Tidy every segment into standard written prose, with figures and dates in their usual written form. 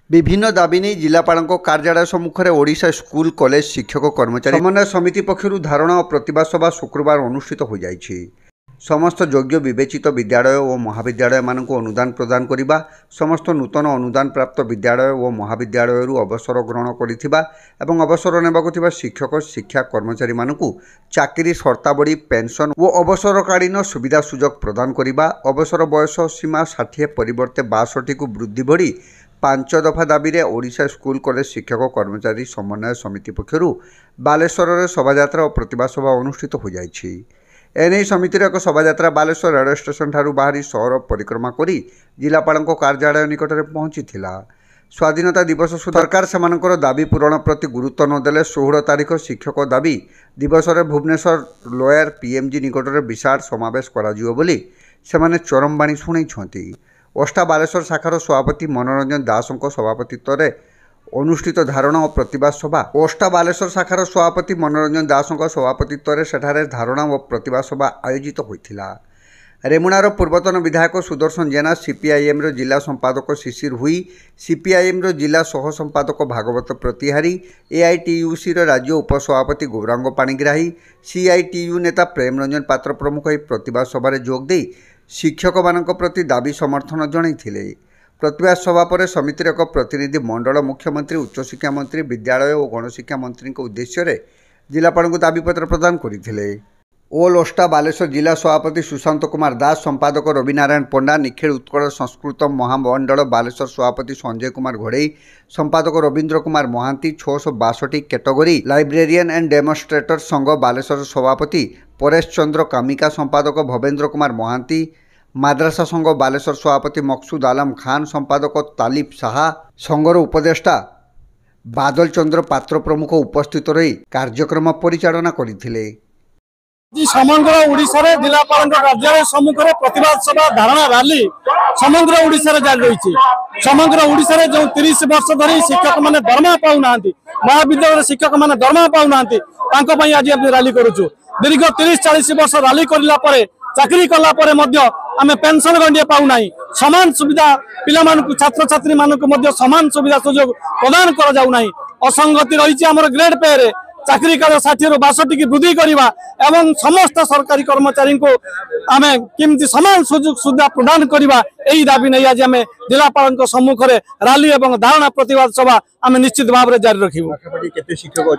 विभिन्न दाबी नहीं जिलापाल कार्यालय सम्मुखें ओडिशा स्कूल कॉलेज शिक्षक कर्मचारी समन्वय समिति पक्षर धारणा और प्रतिवाद सभा शुक्रवार अनुष्ठित हो जाइछि। समस्त योग्य विवेचित विद्यालय और महाविद्यालय मानक अनुदान प्रदान करने, समस्त नूतन अनुदान प्राप्त विद्यालय और महाविद्यालय अवसर ग्रहण करिथिबा एवं अवसर नेबाकुथिबा शिक्षक शिक्षा कर्मचारी मानक चाकरी शर्तावली पेंशन और अवसरकालीन सुविधा सुजोग प्रदान करने, अवसर बयस सीमा 60 परिवर्ते 62 को वृद्धि बढ़ी 5 दफा दाबी रे ओडिशा स्कूल कॉलेज शिक्षक कर्मचारी समन्वय समिति पक्षर बालेश्वर में शोभायात्रा और प्रतिवाद सभा अनुष्ठित हो जाइछि। एने समितिर एक शोभायात्रा बालेश्वर रेलवे स्टेशन ठारू बाहरी शहर परिक्रमा करी जिलापाल कार्यालय निकट में पहुंची। स्वाधीनता दिवस सरकार सेमानकर दाबी पूरण प्रति गुरुत्व नदेले 16 तारिख शिक्षक दाबी दिवस में भुवनेश्वर लोयर पीएमजी निकट में विशाल समावेश कराजियो बोली सेमाने चरम बाणी शुणाइछंती। ओष्टा बालेश्वर शाखार सभापति मनोरंजन दास सभापतित्व में अनुष्ठित धारणा और प्रतिवाद सभा ओष्टा बालेश्वर शाखार सभापति मनोरंजन दास सभापतित्व में सेठारे धारणा और प्रतिवाद सभा आयोजित होइथिला। रेमुणार पूर्वतन विधायक सुदर्शन जेना, सीपीआईएम जिला संपादक शिशिर हुई, सीपीआईएम जिला सह संपादक भागवत प्रतिहारी, एआईटीयूसी राज्य उपसभापति गौरांग पाणिग्राही, सीआईटीयू नेता प्रेम रंजन पात्र प्रमुख यह प्रतिवाद सभार जोगदे शिक्षक मानक प्रति दाबी समर्थन जणाइथिले। प्रतिवाद सभा पर समितिर एक प्रतिनिधि मंडल मुख्यमंत्री, उच्चशिक्षा मंत्री, विद्यालय और गणशिक्षा मंत्री उद्देश्य जिलापाल को दाबीपत्र प्रदान करथिले। ओल ओष्टा बालेश्वर जिला सभापति सुशांत कुमार दास, संपादक रविनारायण पंडा, निखिल उत्कल संस्कृत महामंडल बालेश्वर सभापति संजय कुमार घोड़ई, संपादक Rabindra Kumar Mohanty, 662 category librarian and demonstrator संघ बालेश्वर सभापति परेश चंद्र कामिका, संपादक भवेंद्र कुमार महांती, माद्रासा संघ बालेश्वर सभापति मकसूद आलम खान, संपादक तालिब साहा, संघर उपदेष्टा बादल चंद्र पात्र प्रमुख उपस्थित रही कार्यक्रम परिचालना करथिले। समग्र ओडिशा रे जिलापाल कार्यालय सम्मुख में प्रतिवाद सभा धारणा रैली समग्र ओडिशा रे जारी रही। समग्र ओडिशा रे जो 30 वर्ष धरी शिक्षक माने दरमा पाउना, महाविद्यालय शिक्षक माने दरमा पाउना, आज रैली करूँ। दीर्घ 30-40 वर्ष रैली करला परे चाकरी कला परे मध्य आमे पेंशन गंडिए पाउना। समान सुविधा पिला मानकु छात्र छात्री मानकु मध्य समान सुविधा सुजोग प्रदान करा जाउ नाही। असंगति रही हमर ग्रेड पे रे चाकरी काल 60 ରୁ 62 की वृद्धि करवा एवं समस्त सरकारी कर्मचारी को आमे किमती समान सुजोग सुविधा प्रदान करवा यही दाबी नहीं आज आम जिलापाल सम्मुखें रैली और धारणा प्रतिवाद सभा आम निश्चित भाव में जारी रखू।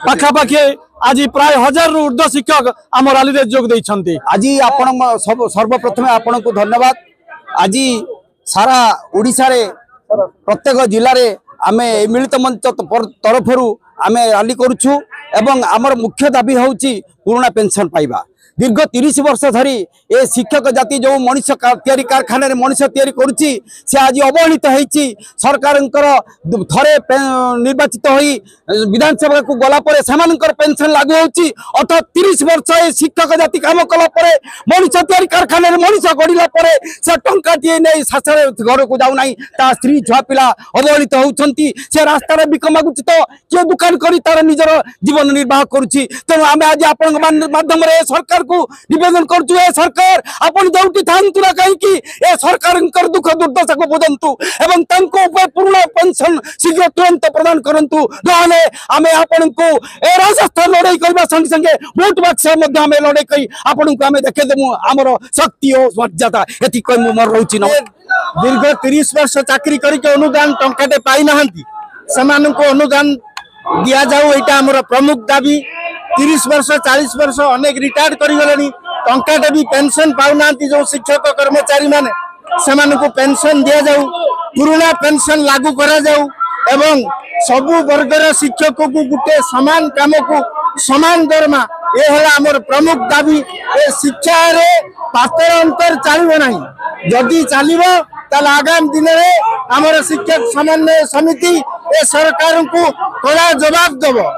पाखापाखि आज प्राय 1000 रु ऊर्ध्व शिक्षक आम रैली में जोग देइछन्ति। आज सर्वप्रथम आपन को धन्यवाद। आज सारा ओडिशा रे प्रत्येक जिले में आम मिलित मंच तरफ आम रैली करुछु एवं आमर मुख्य दाबी होउची पुराना पेंशन पाइबा। दीर्घ 30 वर्ष धरी ए शिक्षक जाति जो मनुष्य तैयारी कारखाना मनुष्य तैयारी करुच्ची से आज अवहेलित होइची। सरकार थरे निर्वाचित होई विधानसभा को गला परे सेमानकर पेंशन लागू होउची। अर्थात 30 वर्ष ए शिक्षक जाति काम कला परे मनुष्य तैयारी कारखाना मनुष्य गढ़िला परे से टंकाटिए नहीं शासन घर को जाऊ नहीं, ता स्त्री छुआ पिला अवहेलित होउछंती। से रास्ता बिक मागुची तो किए दुकान करी तार निजर जीवन निर्वाह करुच्ची। तेणु आम आज आपण माध्यम सरकार को निवेदन करछु, ए सरकार आपण जोटी थांतु ना कहीं ए सरकार दुख दुर्दशा को बुझंतु एवं तंको पूर्ण पेंशन शीघ्र तुरंत प्रदान करंतु। नहले आमे आपण को ए राजस्थान लड़ाई करबा संगे संगे वोट बक्स मध्ये आमे लड़ाई कई आपण को आमे देखे देमु हमर शक्ति और मर्यादा एति कोइ मोर रहउची न। दीर्घ 30 वर्ष चाकरी करी के अनुदान टंकाटे पाई नाहंती, समान को अनुदान दिया जाऊ एटा हमर प्रमुख दाबी। 30 वर्ष 40 वर्ष अनेक रिटायर्ड करिगलेनी टंकाटे भी पेंशन पाउना। जो शिक्षक कर्मचारी माने समान को पेंशन दिया जाऊ, पुराना पेंशन लागू करा जाऊ एवं सबु वर्गर शिक्षक को गुटे समान काम को समान दरमा ये है हमर प्रमुख दाबी। ए शिक्षा रे पातर अंतर चलिबो नाही, जदि चलिबो ताल आगामी दिन में हमर शिक्षक समन्वय समिति ए सरकार को कड़ा जवाब देबो।